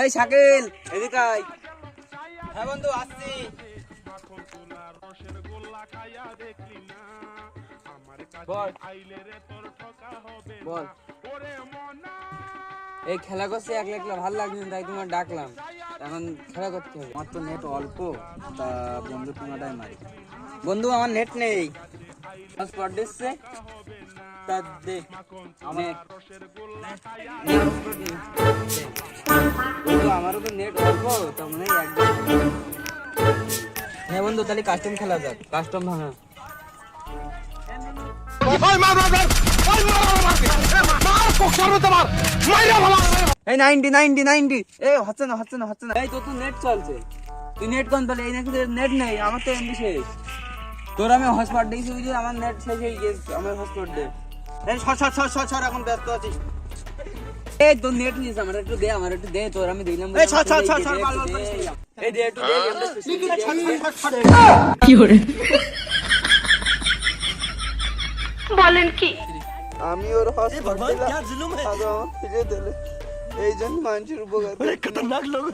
এই শাকিল এদিকে আয়। হ্যাঁ বন্ধু আসছি। বল এই খেলা করছে একলা একলা ভালো লাগছে না, তাই তোমার ডাকলাম। এখন খেলা করতে হবে। আমার তো নেট অল্প, তা বন্ধু তোমাটাই মারি। বন্ধু আমার নেট নেই, হটস্পট দিচ্ছে তা দে। বন্ধু আমারও তো নেট অল্প, তার মানে একদম। হ্যাঁ বন্ধু তাহলে কাস্টম খেলা যাক, কাস্টম ভাঙা। এই 90 90 90 এই হচ্ছে না হচ্ছে না হচ্ছে না। এই তো নেট চলছে, তুই নেট কোন পেলে? এই নাকি নেট নেই, আমার তো এমবি শেষ। তোর আমি হটস্পট দিয়েছি, বুঝলি আমার নেট শেষ হয়ে গেছে, আমার হটস্পট দে। এই সর এখন ব্যস্ত আছিস। এই তোর নেট নিস, আমার একটু দে, আমার একটু দে। তোর আমি দিলাম, এই সর এই দে একটু দে। কি হরে বলেন কি? আমি ওর হটস্পট দিলাম, আগে আমার ফিরে দিলে। এই জন্য মানুষের উপকার। খতরনাক লোক।